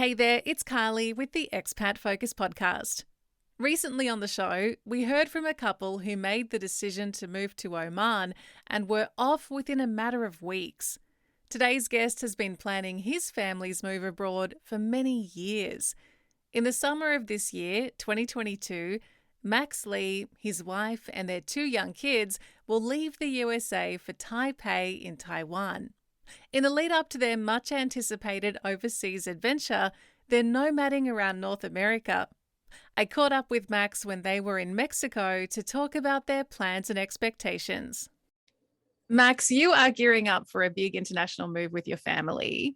Hey there, it's Carly with the Expat Focus podcast. Recently on the show, we heard from a couple who made the decision to move to Oman and were off within a matter of weeks. Today's guest has been planning his family's move abroad for many years. In the summer of this year, 2022, Max Lee, his wife, and their two young kids will leave the USA for Taipei in Taiwan. In the lead up to their much anticipated overseas adventure, they're nomading around North America. I caught up with Max when they were in Mexico to talk about their plans and expectations. Max, you are gearing up for a big international move with your family.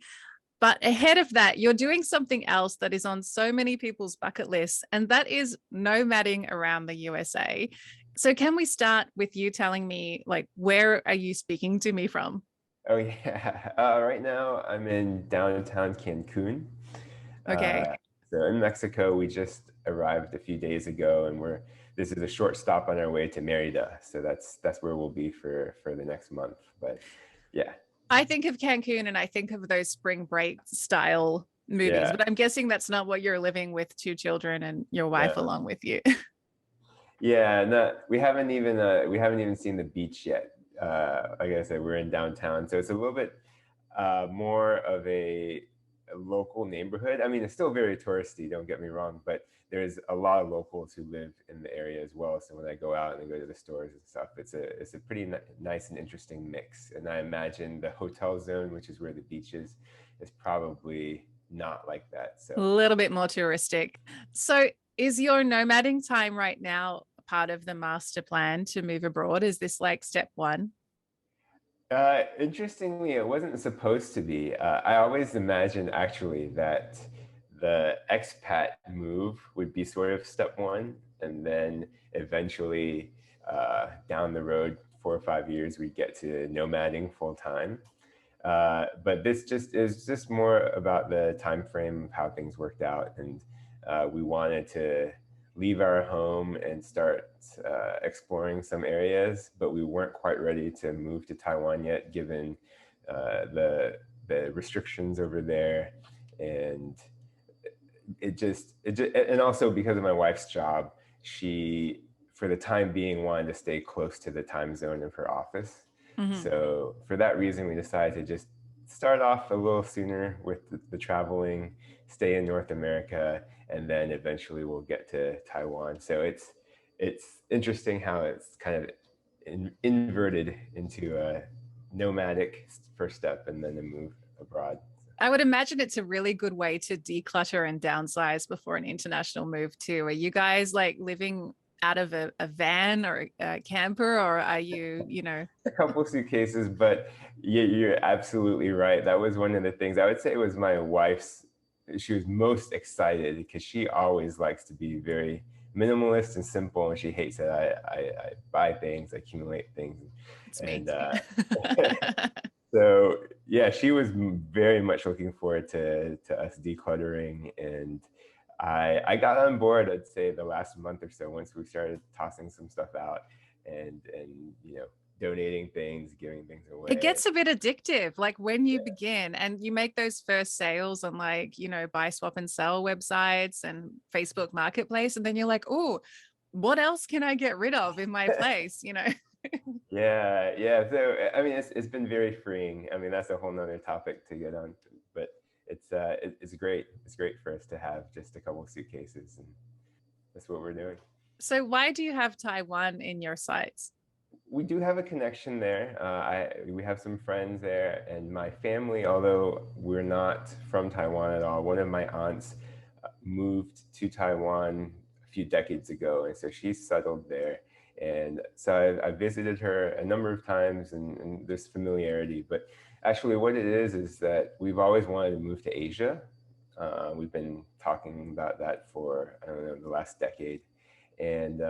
But ahead of that, you're doing something else that is on so many people's bucket lists, and that is nomading around the USA. So can we start with you telling me, where are you speaking to me from? Oh yeah. Right now I'm in downtown Cancun. Okay. So in Mexico, we just arrived a few days ago, and this is a short stop on our way to Merida. So that's where we'll be for the next month. But yeah, I think of Cancun and I think of those spring break style movies, yeah, but I'm guessing that's not what you're living with two children and your wife no, along with you. yeah. No, we haven't even seen the beach yet. Like I said, we're in downtown, so it's a little bit more of a local neighborhood. I mean, it's still very touristy, don't get me wrong, but there's a lot of locals who live in the area as well. So when I go out and I go to the stores and stuff, it's a pretty nice and interesting mix. And I imagine the hotel zone, which is where the beach is probably not like that. A So little bit more touristic. So, is your nomading time right now part of the master plan to move abroad? Is this like step one? interestingly, it wasn't supposed to be. I always imagined actually that the expat move would be sort of step one, and then eventually down the road, 4 or 5 years, we get to nomading full time. But this just is just more about the time frame of how things worked out, and we wanted to leave our home and start exploring some areas, but we weren't quite ready to move to Taiwan yet, given the restrictions over there, and and also because of my wife's job, she for the time being wanted to stay close to the time zone of her office. Mhm. So for that reason, we decided to just start off a little sooner with the traveling, stay in North America, and then eventually we'll get to Taiwan. So it's interesting how it's kind of inverted into a nomadic first step and then a move abroad. I would imagine it's a really good way to declutter and downsize before an international move too. Are you guys like living out of a van or a camper, or are you? A couple suitcases, but you're absolutely right. That was one of the things I would say was my wife's. She was most excited because she always likes to be very minimalist and simple, and she hates that I buy things, accumulate things, It's me. and so yeah, she was very much looking forward to us decluttering, and I got on board. I'd say the last month or so, once we started tossing some stuff out, and donating things, giving things It away. gets a bit addictive, like when you begin and you make those first sales on buy, swap, and sell websites and Facebook Marketplace. And then you're like, oh, what else can I get rid of in my place? Yeah, yeah. So I mean, it's been very freeing. I mean, that's a whole nother topic to get on, but it's great. It's great for us to have just a couple of suitcases, and that's what we're doing. So why do you have Taiwan in your sights? We do have a connection there. We have some friends there, and my family, although we're not from Taiwan at all, one of my aunts moved to Taiwan a few decades ago, and so she's settled there. And so I visited her a number of times, and there's familiarity. But actually, what it is that we've always wanted to move to Asia. We've been talking about that for, I don't know, the last decade. And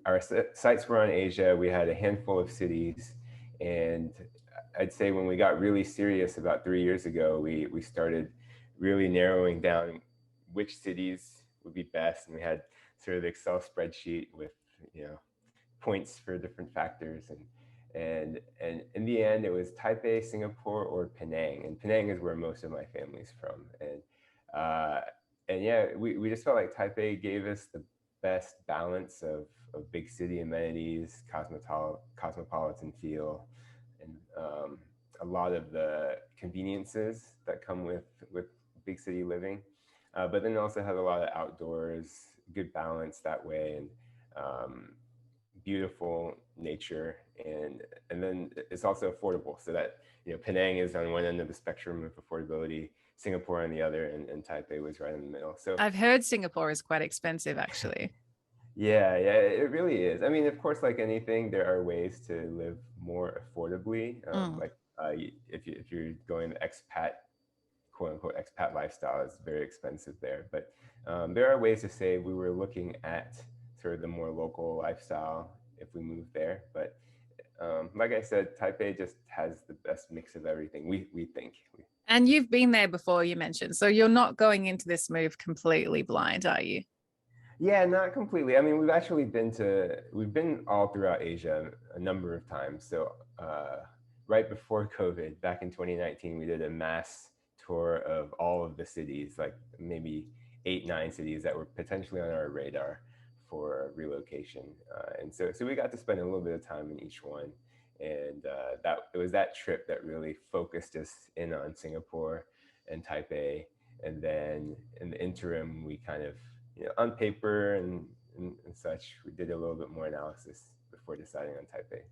our sites were on Asia. We had a handful of cities, and I'd say when we got really serious about 3 years ago, we started really narrowing down which cities would be best, and we had sort of the Excel spreadsheet with you know points for different factors, And in the end, it was Taipei, Singapore, or Penang. And Penang is where most of my family's from. Uh, and yeah, we just felt like Taipei gave us the best balance of big city amenities, cosmopolitan feel, and a lot of the conveniences that come with big city living. But then also has a lot of outdoors, good balance that way, and beautiful nature, and then it's also affordable. So that, Penang is on one end of the spectrum of affordability, Singapore on the other, and Taipei was right in the middle. So I've heard Singapore is quite expensive, actually. yeah, it really is. I mean, of course, like anything, there are ways to live more affordably. Mm. Like if you're going the expat, quote unquote expat lifestyle, is very expensive there. But there are ways to save. We were looking at sort of the more local lifestyle if we move there. But like I said, Taipei just has the best mix of everything. We think. And you've been there before, you mentioned. So you're not going into this move completely blind, are you? Yeah, not completely. I mean, we've been all throughout Asia a number of times. So right before COVID, back in 2019, we did a mass tour of all of the cities, like maybe 8, 9 cities that were potentially on our radar for relocation. And so we got to spend a little bit of time in each one. And that it was that trip that really focused us in on Singapore and Taipei. And then in the interim, we kind of, on paper and such, we did a little bit more analysis before deciding on Taipei.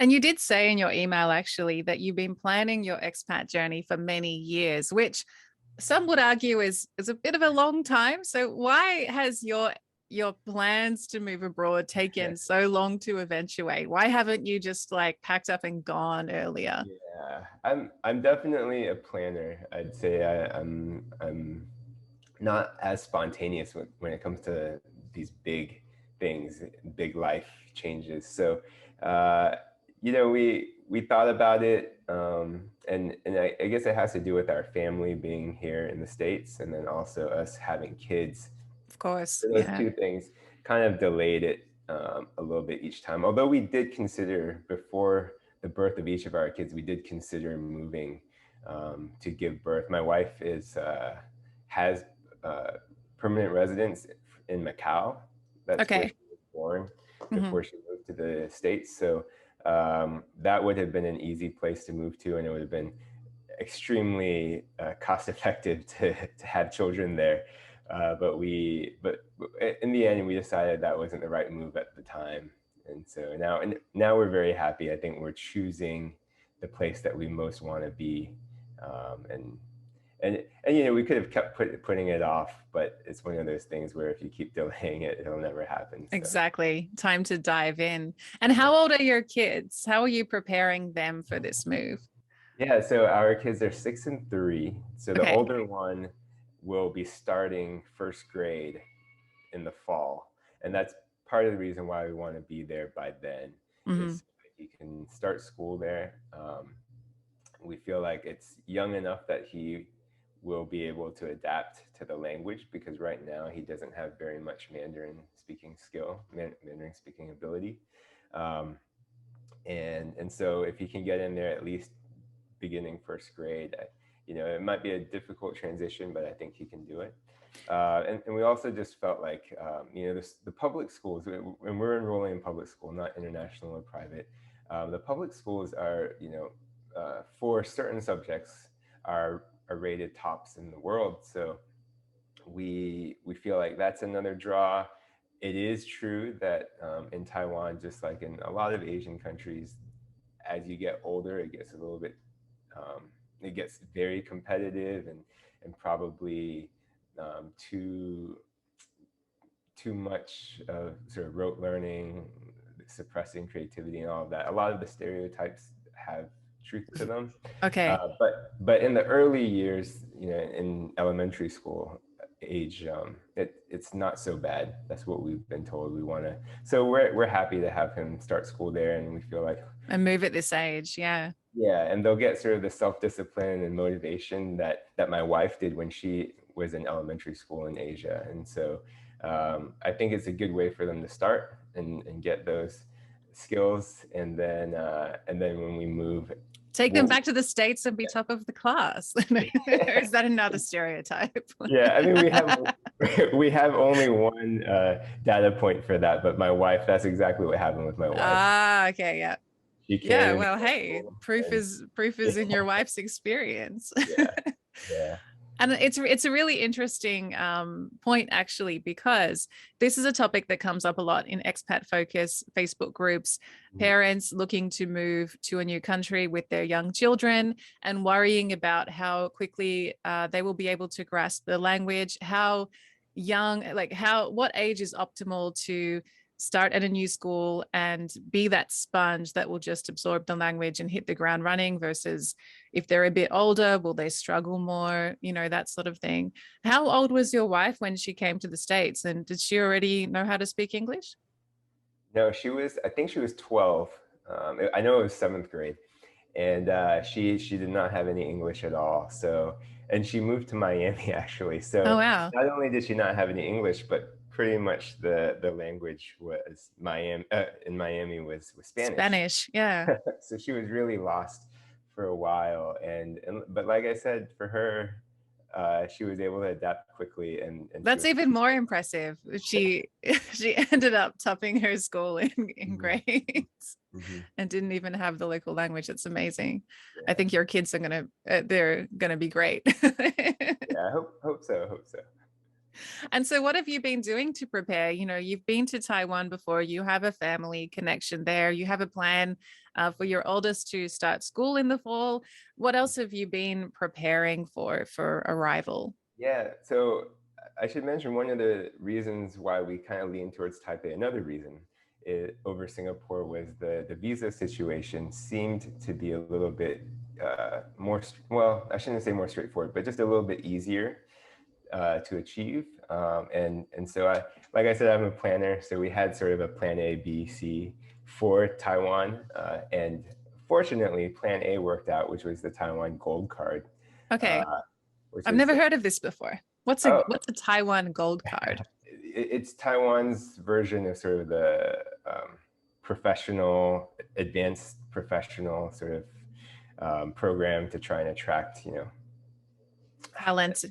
And you did say in your email, actually, that you've been planning your expat journey for many years, which some would argue is a bit of a long time. So why has your plans to move abroad taken so long to eventuate? Why haven't you just like packed up and gone earlier? Yeah, I'm definitely a planner. I'd say I'm not as spontaneous when it comes to these big things, big life changes. So, uh, we thought about it, and I guess it has to do with our family being here in the States, and then also us having kids. Of course. So those Yeah. two things kind of delayed it a little bit each time. Although we did consider, before the birth of each of our kids, we did consider moving to give birth. My wife has uh, permanent residence in Macau. That's where Okay. she was born Mhm. before she moved to the States. So that would have been an easy place to move to, and it would have been extremely cost effective to have children there. But in the end, we decided that wasn't the right move at the time. And now we're very happy. I think we're choosing the place that we most want to be. And we could have kept putting it off, but it's one of those things where if you keep delaying it, it'll never happen. So Exactly. Time to dive in. And how old are your kids? How are you preparing them for this move? yeah, so our kids are 6 and 3. So the Okay. older one will be starting first grade in the fall, and that's part of the reason why we want to be there by then, is Mhm. so that he can start school there. We feel like it's young enough that he will be able to adapt to the language, because right now he doesn't have very much Mandarin speaking ability. Um, and so if he can get in there at least beginning first grade, it might be a difficult transition, but I think he can do it. And we also just felt like, the public schools, and we're enrolling in public school, not international or private. The public schools are, for certain subjects, are rated tops in the world. So we feel like that's another draw. It is true that in Taiwan, just like in a lot of Asian countries, as you get older, um, it gets very competitive, and probably too much of sort of rote learning, suppressing creativity, and all of that. A lot of the stereotypes have truth to them. Okay. But in the early years, in elementary school age, it's not so bad. That's what we've been told. So we're happy to have him start school there, and we feel like, And move at this age. Yeah. yeah, and they'll get sort of the self-discipline and motivation that my wife did when she was in elementary school in Asia. And so I think it's a good way for them to start and get those skills, and then when we move, Take them we'll, back to the States and be top of the class. Or is that another stereotype? yeah, I mean, we have only one data point for that, but my wife, that's exactly what happened with my wife. Ah, okay, yeah. She Yeah, carried me well, to hey, school, proof and is in your wife's experience. yeah, yeah. And it's a really interesting point, actually, because this is a topic that comes up a lot in expat focus Facebook groups. Mhm. Parents looking to move to a new country with their young children and worrying about how quickly they will be able to grasp the language, how young, like what age is optimal to start at a new school and be that sponge that will just absorb the language and hit the ground running versus if they're a bit older, will they struggle more? That sort of thing. How old was your wife when she came to the States? And did she already know how to speak English? No, I think she was 12. I know it was seventh grade, and she did not have any English at all. So, and she moved to Miami actually. Oh, So wow. not only did she not have any English, but pretty much the language was Miami in Miami was Spanish. Spanish. Yeah. So she was really lost for a while, and but like I said, for her, she was able to adapt quickly, and she That's was. even more impressive. She ended up topping her school in Mhm, grades mhm, and didn't even have the local language. It's amazing. I yeah, think your kids are they're gonna be great. yeah. I hope so. And so, what have you been doing to prepare? You've been to Taiwan before, you have a family connection there, you have a plan for your oldest to start school in the fall. What else have you been preparing for arrival? Yeah, so I should mention one of the reasons why we kind of lean towards Taipei. Another reason over Singapore was the visa situation seemed to be a little bit more, well, I shouldn't say more straightforward, but just a little bit easier to achieve. And so like I said, I'm a planner. So we had sort of a plan A, B, C for Taiwan. And fortunately, plan A worked out, which was the Taiwan Gold Card, Okay, uh, which I've is, never heard of this before. What's a oh, what's a Taiwan gold card? it's Taiwan's version of sort of the professional, advanced professional sort of program to try and attract, Talent.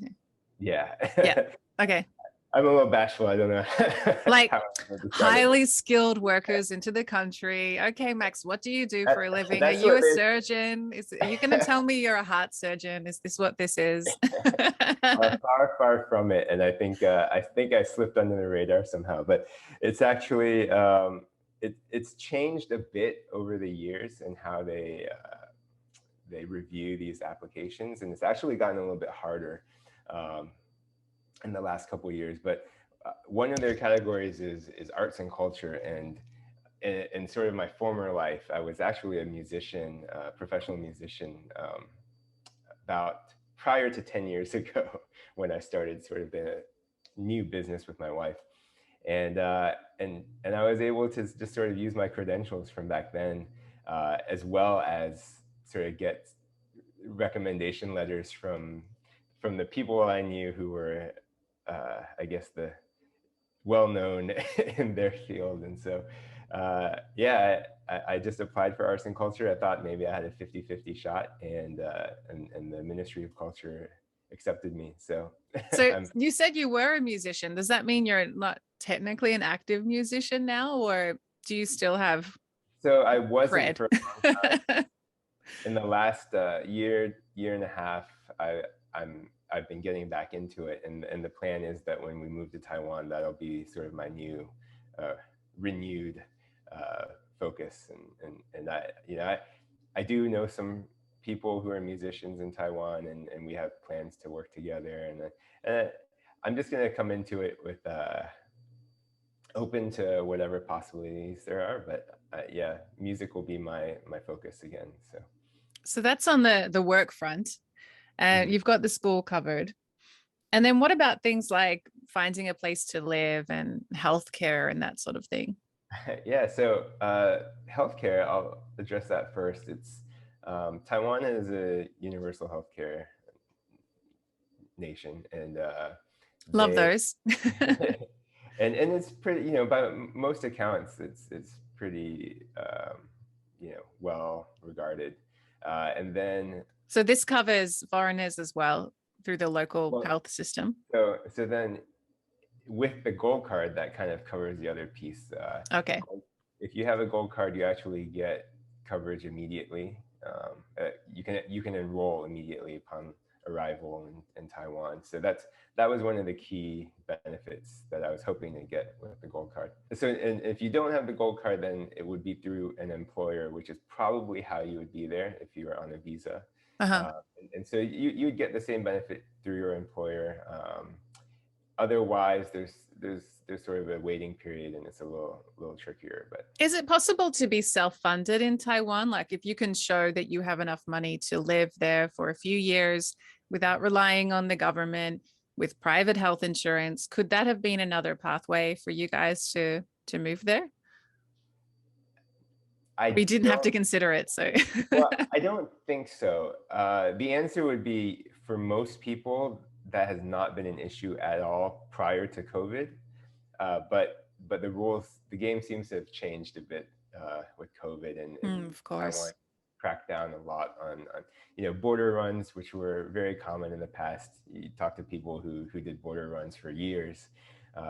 yeah. Yeah. Okay. I'm a little bashful. I don't know Like how to describe it. highly skilled workers into the country. Okay, Max, what do you do for a living? Are That's you what a they surgeon? Are you going to tell me you're a heart surgeon? Is this what this is? are far from it, and I think I slipped under the radar somehow. But it's actually it's changed a bit over the years and how they review these applications, and it's actually gotten a little bit harder um, in the last couple of years. But one of their categories is arts and culture, and in sort of my former life, I was actually a musician, professional musician, about prior to 10 years ago when I started sort of the new business with my wife. And I was able to just sort of use my credentials from back then, as well as sort of get recommendation letters from the people I knew who were, I guess, the well known in their field. And so, yeah, I just applied for arts and culture. I thought maybe I had a 50-50 shot, and the Ministry of Culture accepted me. So, So I'm, you said you were a musician. Does that mean you're not technically an active musician now, or do you still have so I wasn't cred? for a long time. In the last year and a half, I've been getting back into it, and the plan is that when we move to Taiwan, that'll be sort of my new uh, renewed uh, focus. And I do know some people who are musicians in Taiwan, and we have plans to work together. And I'm just gonna come into it with open to whatever possibilities there are. But yeah, music will be my focus again. So. So that's on the work front. Mhm. You've got the school covered. And then what about things like finding a place to live and healthcare and that sort of thing? Yeah, so healthcare, I'll address that first. It's Taiwan is a universal healthcare nation, and Love they those. and it's pretty, by most accounts, it's pretty well regarded. And then, So this covers foreigners as well through the local well, health system. so then with the gold card, that kind of covers the other piece. Okay. If you have a gold card, you actually get coverage immediately. You can enroll immediately upon arrival in Taiwan. So that was one of the key benefits that I was hoping to get with the gold card. So, and if you don't have the gold card, then it would be through an employer, which is probably how you would be there if you were on a visa. Uh-huh. And so you would get the same benefit through your employer. Otherwise, there's sort of a waiting period, and it's a little trickier. But Is it possible to be self-funded in Taiwan? Like if you can show that you have enough money to live there for a few years without relying on the government with private health insurance, could that have been another pathway for you guys to move there? I We didn't have to don't. consider it, so Well, I don't think so. The answer would be for most people that has not been an issue at all prior to COVID. But the game seems to have changed a bit with COVID, and Of Taiwan course. cracked down a lot on border runs, which were very common in the past. You talk to people who did border runs for years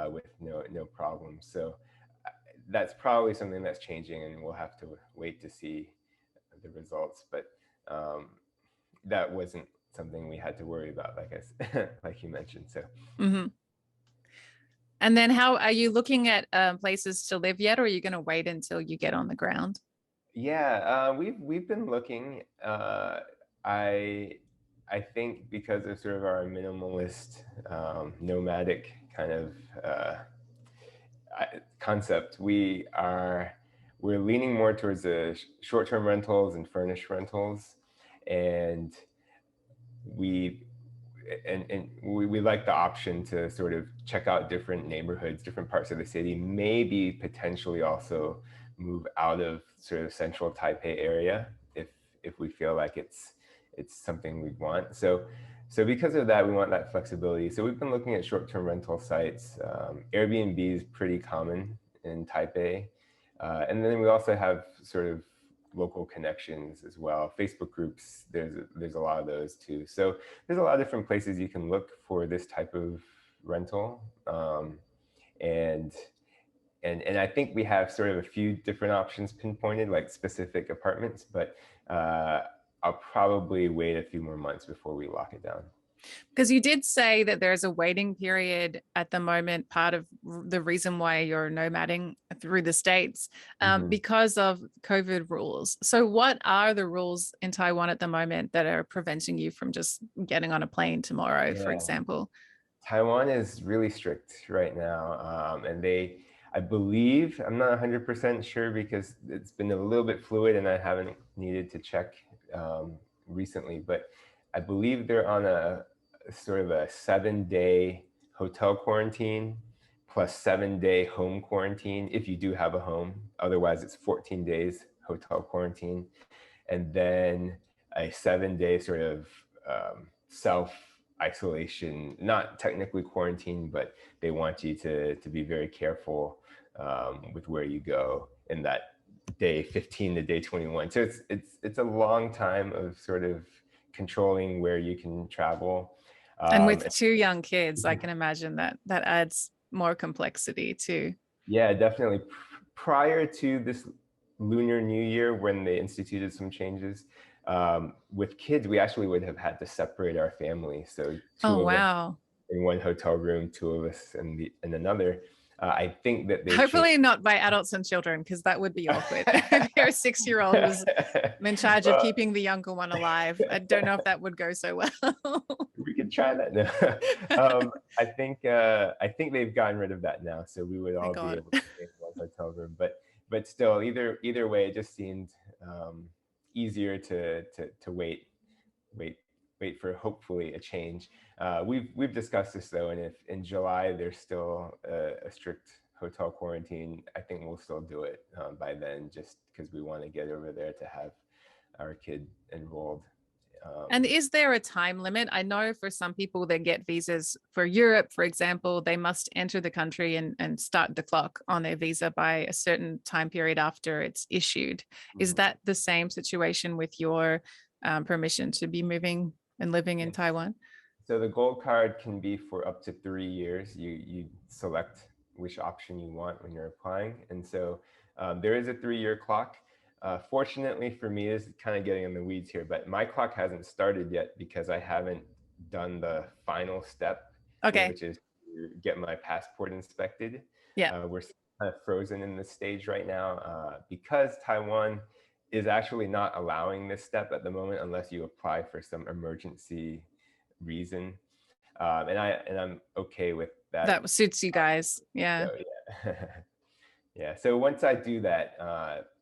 with no problems. So that's probably something that's changing, and we'll have to wait to see the results. But um, that wasn't something we had to worry about, like you mentioned. So. Hmm. And then how are you looking at places to live yet, or are you going to wait until you get on the ground? Yeah, we've been looking. I I think because of sort of our minimalist, nomadic kind of concept, we're leaning more towards the short-term rentals and furnished rentals, and we we like the option to sort of check out different neighborhoods, different parts of the city, maybe potentially also move out of sort of central Taipei area if we feel like it's something we want. So because of that, we want that flexibility. So we've been looking at short-term rental sites. Airbnb is pretty common in Taipei, and then we also have sort of local connections as well. Facebook groups, there's a lot of those too. So there's a lot of different places you can look for this type of rental, and and I think we have sort of a few different options pinpointed, like specific apartments, but I'll probably wait a few more months before we lock it down. Because you did say that there's a waiting period at the moment, part of the reason why you're nomading through the States, Mm-hmm. because of COVID rules. So, what are the rules in Taiwan at the moment that are preventing you from just getting on a plane tomorrow, for Yeah, example? Taiwan is really strict right now, and I believe, I'm not 100% sure because it's been a little bit fluid and I haven't needed to check recently, but I believe they're on a sort of a 7-day hotel quarantine plus 7-day home quarantine if you do have a home. Otherwise, it's 14 days hotel quarantine, and then a 7-day sort of self isolation, not technically quarantine, but they want you to be very careful with where you go in that day 15 to day 21. So it's a long time of sort of controlling where you can travel. And Um, with two young kids, I can imagine that that adds more complexity too. yeah, definitely. Prior to this Lunar New Year, when they instituted some changes, with kids, we actually would have had to separate our family. So Oh, two of us wow. in one hotel room, two of us in another. I think that they've changed. Hopefully not by adults and children, because that would be awkward. If you're a 6-year-old who's in charge of Well, keeping the younger one alive, I don't know if that would go so well. we could try that now. I think they've gotten rid of that now, so we would Thank all be God. able to stay in one hotel room. But still, either way, it just seemed easier to wait wait for hopefully a change. We've discussed this though, and if in July there's still a strict hotel quarantine, I think we'll still do it by then, just because we want to get over there to have our kid enrolled And is there a time limit? I know for some people that get visas for Europe, for example, they must enter the country and start the clock on their visa by a certain time period after it's issued. Is Mhm. that the same situation with your permission to be moving and living in Yes. Taiwan? So the gold card can be for up to 3 years. You select which option you want when you're applying, and so there is a 3-year clock. Fortunately for me, this is kind of getting in the weeds here, but my clock hasn't started yet because I haven't done the final step, Okay. which is to get my passport inspected. Yeah. We're kind of frozen in this stage right now because Taiwan is actually not allowing this step at the moment unless you apply for some emergency reason, and I'm okay with that. That suits you guys. So Yeah. yeah, yeah. So once I do that,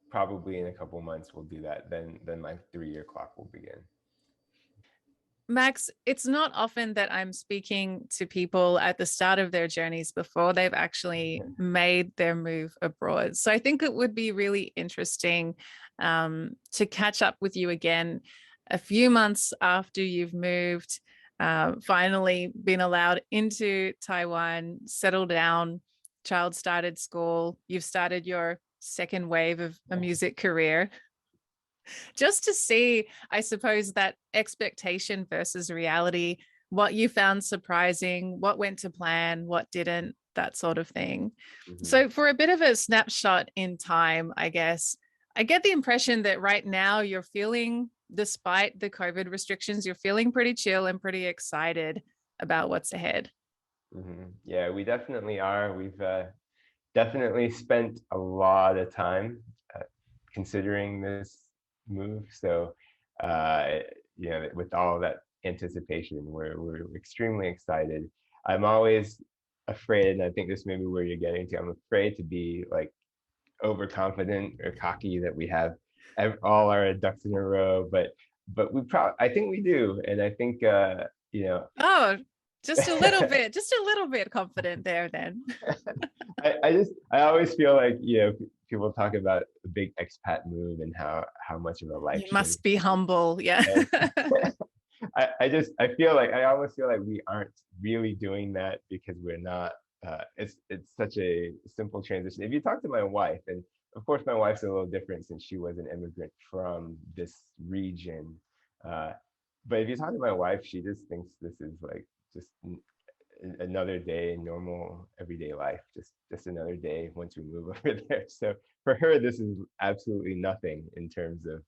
probably in a couple months we'll do that. Then my 3-year clock will begin. Max, it's not often that I'm speaking to people at the start of their journeys before they've actually made their move abroad. So I think it would be really interesting to catch up with you again a few months after you've moved, finally been allowed into Taiwan, settled down, child started school, you've started your second wave of a music career, just to see, I suppose, that expectation versus reality, what you found surprising, what went to plan, what didn't, that sort of thing. Hmm. So, for a bit of a snapshot in time, I guess, I get the impression that right now you're feeling, despite the COVID restrictions, you're feeling pretty chill and pretty excited about what's ahead. Hmm. Yeah, we definitely are. We've definitely spent a lot of time uh, considering this move. So, uh, with all of that anticipation, we're extremely excited. I'm always afraid, and I think this may be where you're getting to. I'm afraid to be like overconfident or cocky that we have all our ducks in a row, but I think we do, and I think Oh, just a little bit confident there then. I always feel like people talk about a big expat move and how much of a life You change. must be humble. Yeah. And I almost feel like we aren't really doing that because we're not. It's such a simple transition. If you talk to my wife, and of course my wife's a little different since she was an immigrant from this region, uh, but if you talk to my wife, she just thinks this is like just another day in normal everyday life, just another day once we move over there. So for her, this is absolutely nothing in terms of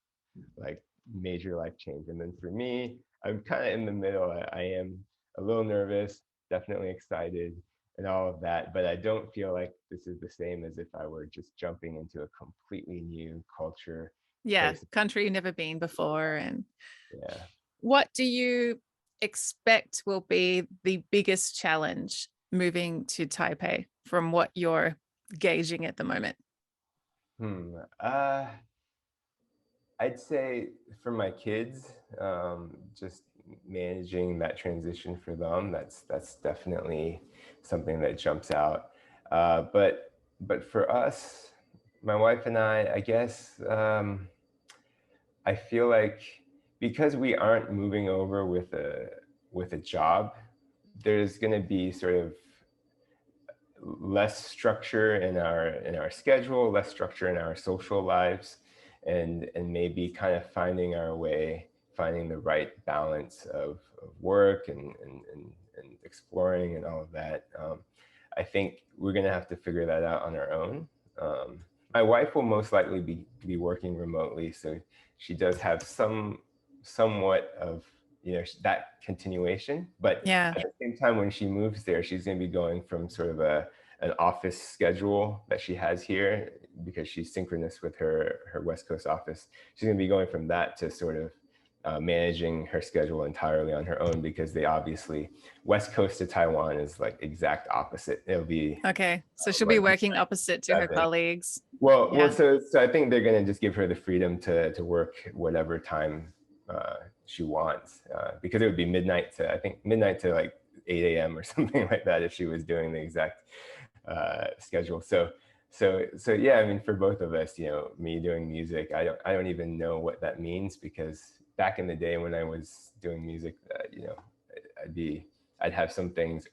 like major life change. And then for me, I'm kind of in the middle. I am a little nervous, definitely excited, and all of that, but I don't feel like this is the same as if I were just jumping into a completely new culture, Yeah, place. country you've never been before. And Yeah. what do you expect will be the biggest challenge moving to Taipei from what you're gauging at the moment? Hmm. I'd say for my kids, just managing that transition for them, that's definitely something that jumps out. But for us, my wife and I guess I feel like because we aren't moving over with a job, there's going to be sort of less structure in our schedule, less structure in our social lives, and maybe kind of finding our way, finding the right balance of work and exploring and all of that. I think we're gonna have to figure that out on our own. Um, my wife will most likely be working remotely, so she does have somewhat of that continuation, but Yeah. at the same time, when she moves there, she's going to be going from sort of an office schedule that she has here because she's synchronous with her West Coast office. She's going to be going from that to sort of managing her schedule entirely on her own because they obviously West Coast to Taiwan is like exact opposite. It'll be Okay. So she'll be like working opposite to her 7. colleagues. Well, Yeah. so I think they're going to just give her the freedom to work whatever time she wants, because it would be midnight to I think midnight to like 8 a.m. or something like that if she was doing the exact schedule. So yeah, I mean, for both of us, me doing music, I don't even know what that means because back in the day when I was doing music, I'd have some things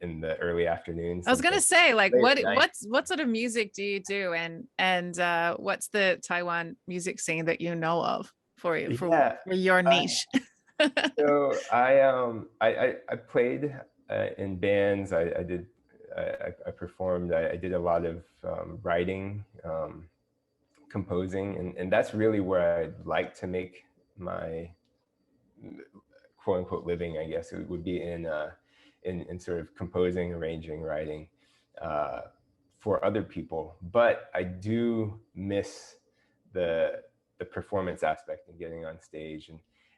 in the early afternoon, I was some gonna things say, like, late at night. what sort of music do you do, and what's the Taiwan music scene that you know of for you Yeah. for your Uh, niche? so I played in bands. I performed. I did a lot of writing, composing, and that's really where I'd like to make my quote unquote living, I guess. It would be in sort of composing, arranging, writing uh, for other people. But I do miss the the performance aspect and getting on stage,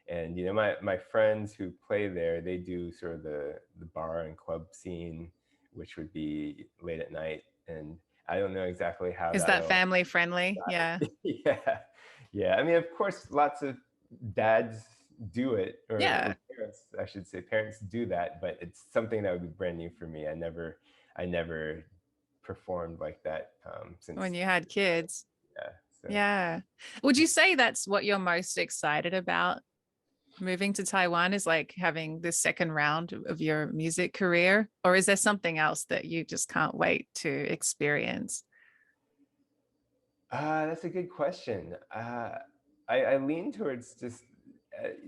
and my friends who play there, they do sort of the bar and club scene, which would be late at night, and I don't know exactly how Is that that'll. family friendly? Yeah. Yeah, yeah. I mean, of course, lots of dads do it, or Yeah. parents, I should say, parents do that, but it's something that would be brand new for me. I never performed like that When since. you had kids. Yeah. So Yeah. Would you say that's what you're most excited about moving to Taiwan, is like having this second round of your music career? Or is there something else that you just can't wait to experience? that's a good question. I lean towards just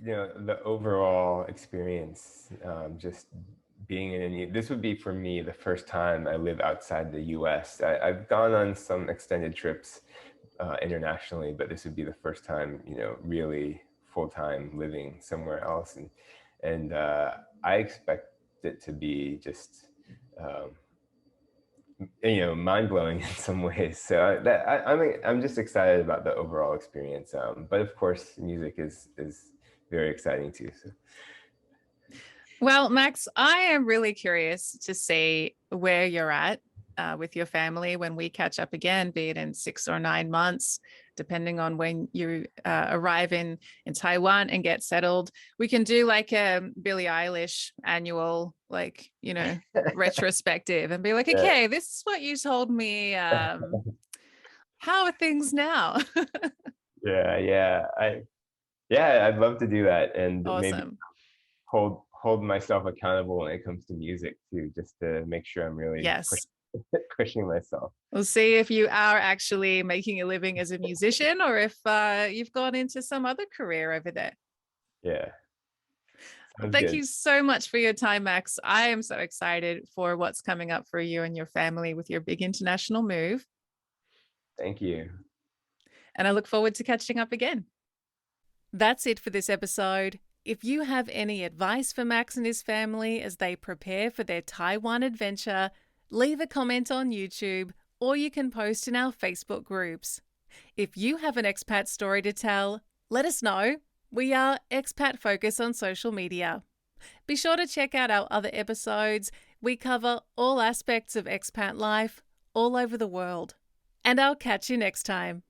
the overall experience, just being in this would be for me the first time I live outside the U.S. I've gone on some extended trips internationally, but this would be the first time, really full time living somewhere else, and I expect it to be just um, mind blowing in some ways. So I'm just excited about the overall experience. But of course, music is very exciting too. So Well, Max, I am really curious to see where you're at with your family when we catch up again, be it in 6 or 9 months, depending on when you arrive in Taiwan and get settled. We can do like a Billie Eilish annual, like, retrospective and be like, yeah, okay, this is what you told me. How are things now? yeah. I'd love to do that, and maybe Awesome. hold myself accountable when it comes to music too, just to make sure I'm really Yes. pushing myself. We'll see if you are actually making a living as a musician or if you've gone into some other career over there. Yeah, Well, sounds thank good. you so much for your time, Max. I am so excited for what's coming up for you and your family with your big international move. Thank you. And I look forward to catching up again. That's it for this episode. If you have any advice for Max and his family as they prepare for their Taiwan adventure, leave a comment on YouTube or you can post in our Facebook groups. If you have an expat story to tell, let us know. We are Expat Focus on social media. Be sure to check out our other episodes. We cover all aspects of expat life all over the world. And I'll catch you next time.